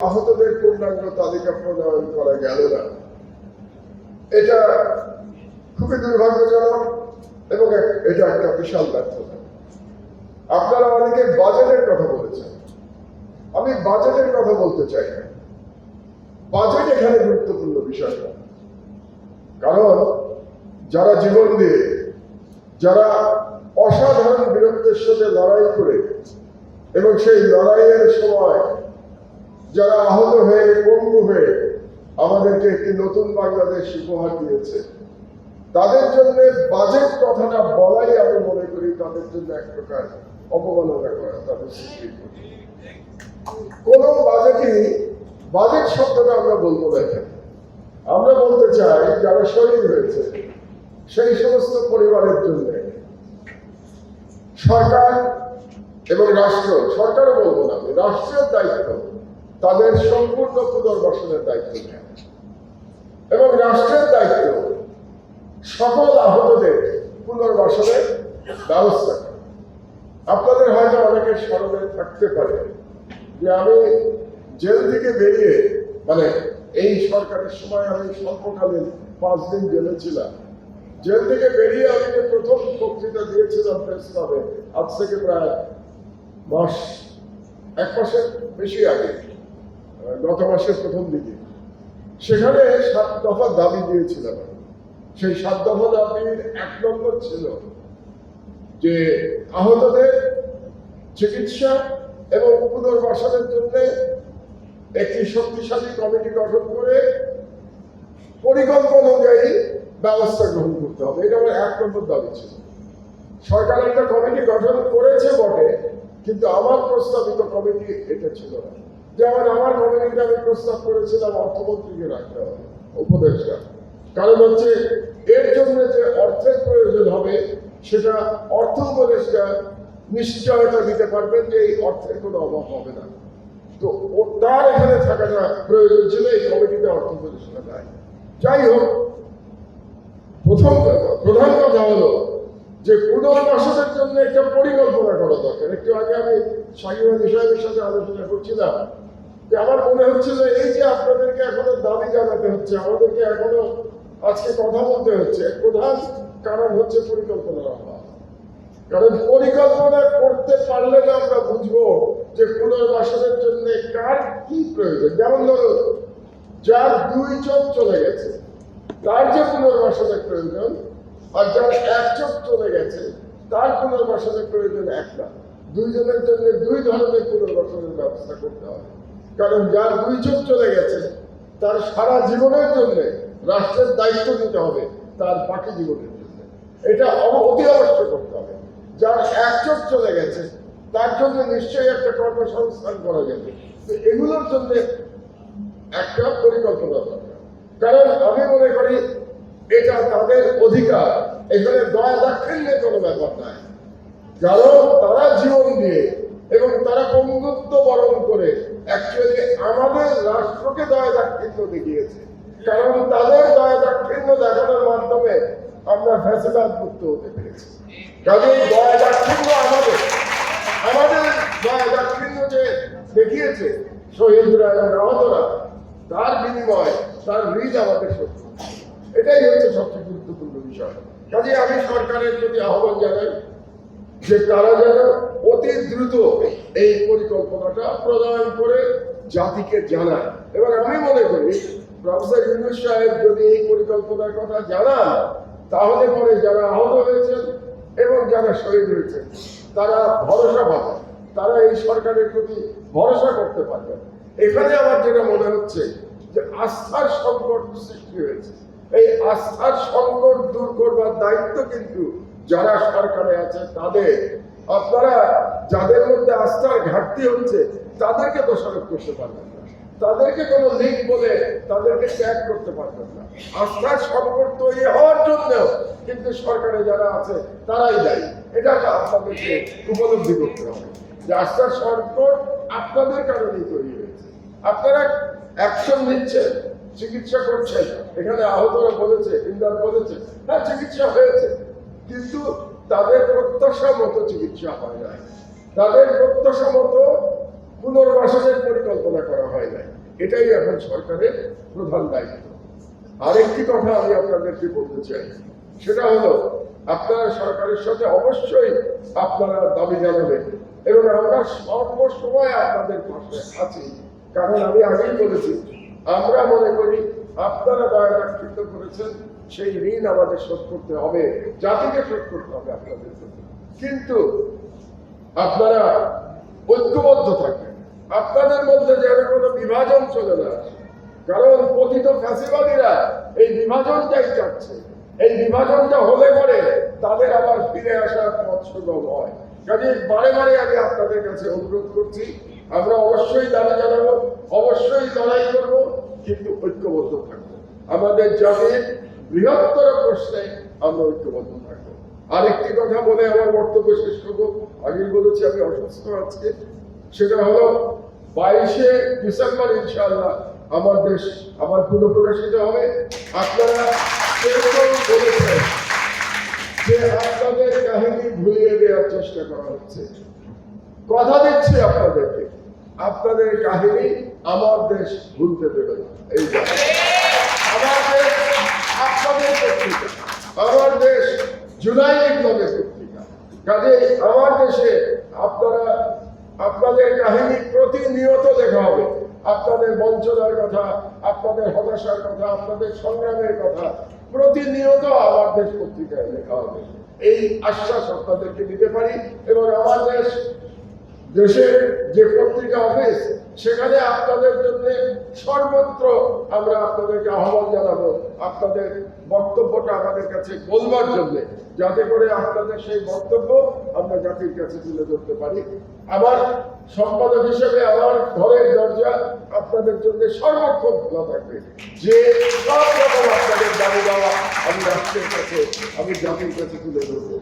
আহতদের পূর্ণাঙ্গ তালিকা প্রণয়ন করা গেল না, এটা খুবই দুর্ভাগ্যজনক এবং এটা একটা বিশাল ব্যর্থতা। আপনারা অনেকে বাজেটের কথা বলেছেন, আমি বাজেটের কথা বলতে চাই না। বাজেট এখানে গুরুত্বপূর্ণ বিষয় না, কারণ যারা জীবন দিয়ে, যারা অসাধারণ বীরত্বের সাথে লড়াই করে এবং সেই লড়াইয়ের সময় যারা আহত হয়ে পঙ্গু হয়ে আমাদেরকে একটি নতুন বাংলাদেশ উপহার দিয়েছে, তাদের জন্য বাজেট কথাটা বলাই আমি মনে করি তাদের জন্য এক প্রকার অপমাননা করা, তাদের স্বীকৃতি। কোন বাজেট শব্দটা আমরা বলবো না এখানে। আমরা বলতে চাই যারা শহীদ হয়েছে সেই সমস্ত পরিবারের জন্য সরকার এবং রাষ্ট্র, সরকারও বলবো না, রাষ্ট্রের দায়িত্ব তাদের সম্পূর্ণ পুনর্বাসনের দায়িত্ব নেয় এবং রাষ্ট্রের দায়িত্ব সকল আহতদের পুনর্বাসনের ব্যবস্থা করা। আপনাদের হয়তো অনেকের স্মরণে থাকতে পারে যে আমি জেল থেকে বেরিয়ে, মানে এই সরকারের সময় আমি স্বল্পকালীন 5 দিন জেলে ছিলাম। জেল থেকে বেরিয়ে আমি যে প্রথম বক্তৃতা দিয়েছিলাম প্রেস ক্লাবে, আজ থেকে প্রায় 1 মাসের বেশি আগে, গত মাসের প্রথম দিকে, সেখানে 7 দফা দাবি দিয়েছিলাম। সেই 7 দফা দাবির 1 নম্বর ছিল যে আহতদের চিকিৎসা এবং পুনর্বাসনের জন্য একটি শক্তিশালী কমিটি গঠন করে পরিকল্পনা অনুযায়ী ব্যবস্থা গ্রহণ করতে হবে। এটা আমার 1 নম্বর দাবি ছিল। সরকার একটা কমিটি গঠন করেছে বটে, কিন্তু আমার প্রস্তাবিত কমিটি এটা ছিল না। যেমন আমার কমিটিতে আমি প্রস্তাব করেছিলাম অর্থমন্ত্রীকে রাখতে হবে, উপদেষ্টা। কারণ হচ্ছে এর জন্য যে অর্থের প্রয়োজন হবে সেটা অর্থ উপদেষ্টা নিশ্চয়তা দিতে পারবেন যে এই অর্থের কোনো অভাব হবে না। তো তার এখানে থাকাটা প্রয়োজন ছিল, এই কমিটিতে অর্থ উপদেষ্টা দেয়। যাই হোক, প্রধান কথা হলো যে পুনর্বাসনের জন্য একটা পরিকল্পনা করা দরকার। একটু আগে আমি শাকিব আলী সাহেবের সাথে আলোচনা করছিলাম যে আমার মনে হচ্ছে যে এই যে আপনাদেরকে এখনো দাবি জানাতে হচ্ছে, আমাদেরকে এখনো আজকে কথা বলতে হচ্ছে, প্রধান কারণ হচ্ছে পরিকল্পনার অভাব। কারণ পরিকল্পনা করতে পারলে না আমরা বুঝবো যে পুনর্বাসনের জন্য কার কি প্রয়োজন। যেমন ধরো, যার 2 চোখ চলে গেছে তার যে পুনর্বাসনের প্রয়োজন, আর যার 1 চোখ চলে গেছে তার পুনর্বাসনের প্রয়োজন এক না। 2 জনের জন্য 2 ধরনের পুনর্বাসনের ব্যবস্থা করতে হবে। কারণ যার 2 চোখ চলে গেছে তার সারা জীবনের জন্য রাষ্ট্রের দায়িত্ব নিতে হবে তার বাকি জীবনের জন্য, এটা অতি অবশ্যই করতে হবে। যার 1 চোখ চলে গেছে তার জন্য নিশ্চয়ই একটা কর্মসংস্থান করা যাবে। তো এগুলোর জন্য একটা পরিকল্পনা দরকার। কারণ আমি মনে করি এটা তাদের অধিকার, এখানে দয়া দাক্ষিণ্যের কোনো ব্যাপার নাই। কারণ তারা জীবন দিয়ে এবং তারা বন্ধুত্ব বরণ করে অ্যাকচুয়ালি আমাদের রাষ্ট্রকে দয়া দাক্ষিণ্য দেখিয়েছে। কারণ তাদের দয়া দাক্ষিণ্য দেখানোর মাধ্যমে আমরা ফ্যাসিবাদ মুক্ত হতে পেরেছি। কাজে দয়া দাক্ষিণ্য আমাদের দয়া দাক্ষিণ্য যে দেখিয়েছে শহীদরা এবং আহতরা, তার বিনিময় তার ঋণ আমাদের সত্য। এটাই হচ্ছে সবচেয়ে গুরুত্বপূর্ণ বিষয়। কাজে আমি সরকারের প্রতি আহ্বান জানাই যে তারা যেন অতি দ্রুত এই পরিকল্পনাটা প্রণয়ন করে জাতিকে জানায়। এবং আমি মনে করি প্রফেসর ইউনূস সাহেব যদি এই পরিকল্পনার কথা জানান, তাহলে পরে যারা আহত হয়েছেন এবং যারা শহীদ হয়েছেন তারা ভরসা পাবেন, তারা এই সরকারের প্রতি ভরসা করতে পারবেন। এখানে আমার যেটা মনে হচ্ছে যে আস্থার সংকট সৃষ্টি হয়েছে। এই আস্থার সংকট দূর করবার দায়িত্ব কিন্তু যারা সরকারে আছে তাদের। আপনারা যাদের মধ্যে আস্থার ঘাটতি হচ্ছে তাদেরকে দোষারোপ করতে পারবেন না, তাদেরকে কোনো লিঙ্ক বলে তাদেরকে ত্যাগ করতে পারবেন না। আস্থার সংকট তৈরি হওয়ার জন্য কিন্তু সরকারে যারা আছে তারাই দায়ী। এটা আপনাদেরকে উপলব্ধি করতে হবে যে আস্থার সংকট আপনাদের কারণেই তৈরি হয়েছে। আপনারা অ্যাকশন নিচ্ছেন, চিকিৎসা করছেন। এখানে আহতরা বলেছে, ইমদাদ বলেছে, হ্যাঁ চিকিৎসা হয়েছে, কিন্তু তাদের প্রত্যাশা মতো চিকিৎসা হয় না। তাদের প্রত্যাশা মতো পুনর্বাসনের পরিকল্পনা করা হয় নাই। এটাই এখন সরকারের প্রধান দায়িত্ব। আরেকটি কথা আমি আপনাদেরকে বলতে চাই, সেটা হলো আপনারা সরকারের সাথে অবশ্যই আপনারা দাবি জানাবেন এবং আমরা সর্বসময় আপনাদের পাশে আছি। কারণ আমি আগেই বলেছি, আমরা মনে করি আপনারা দয়াকৃত করেছেন, সেই ঋণ আমাদের শোধ করতে হবে, জাতিকে শোধ করতে হবে আপনাদের জন্য। কিন্তু আপনারা ঐক্যবদ্ধ থাকবেন, আপনাদের মধ্যে যেন কোনো বিভাজন চলে না আসে। কারণ পতিত ফ্যাসিবাদীরা এই বিভাজনটাই চাচ্ছে। এই বিভাজনটা হলে পরে তাদের আবার ফিরে আসার পথ সুগম হয়। কাজে বারে বারে আমি আপনাদের কাছে অনুরোধ করছি, আমরা অবশ্যই দাবি জানাবো, অবশ্যই লড়াই করব, কিন্তু ঐক্যবদ্ধ থাকবো। আমাদের জাতির বৃহত্তর প্রশ্নে আমরা ঐক্যবদ্ধ থাকবো। আরেকটি কথা বলে আমার বক্তব্য শেষ করবো। আগেই বলেছি আমি অসুস্থ আজকে। সেটা হলো 22শে ডিসেম্বর ইনশাআল্লাহ আমার দেশ আবার পুনঃপ্রকাশিত হবে। আপনারা বলেছেন যে আপনাদের কাহিনী ভুলিয়ে দেওয়ার চেষ্টা করা হচ্ছে। কথা দিচ্ছি আপনাদেরকে, আপনাদের কাহিনী আমার দেশ ভুলতে দেবে না। এই আমার দেশ আপনাদের পত্রিকা, আমার দেশ জুলাই বিপ্লবের পত্রিকা। কাজে আমার দেশে আপনারা আপনাদের কাহিনী প্রতিনিয়ত লেখা হবে। আপনাদের বঞ্চনার কথা, আপনাদের হতাশার কথা, আপনাদের সংগ্রামের কথা প্রতিনিয়ত আমার দেশ পত্রিকায় লেখা হবে। এই আশ্বাস আপনাদেরকে দিতে পারি। এবং আমার দেশের যে পত্রিকা অফিস, সেখানে আপনাদের জন্য সর্বত্র আমরা আপনাদেরকে আহ্বান জানাবো আপনাদের বক্তব্যটা আমাদের কাছে বলবার জন্য, যাতে করে আপনাদের সেই বক্তব্য আমরা জাতির কাছে তুলে ধরতে পারি। আমার সম্পাদক হিসেবে আমার ঘরের দরজা আপনাদের জন্য সর্বক্ষণ খোলা থাকবে। যে সব রকম আপনাদের দাবি দেওয়া আমি রাষ্ট্রের কাছে, আমি জাতির কাছে তুলে ধরবো।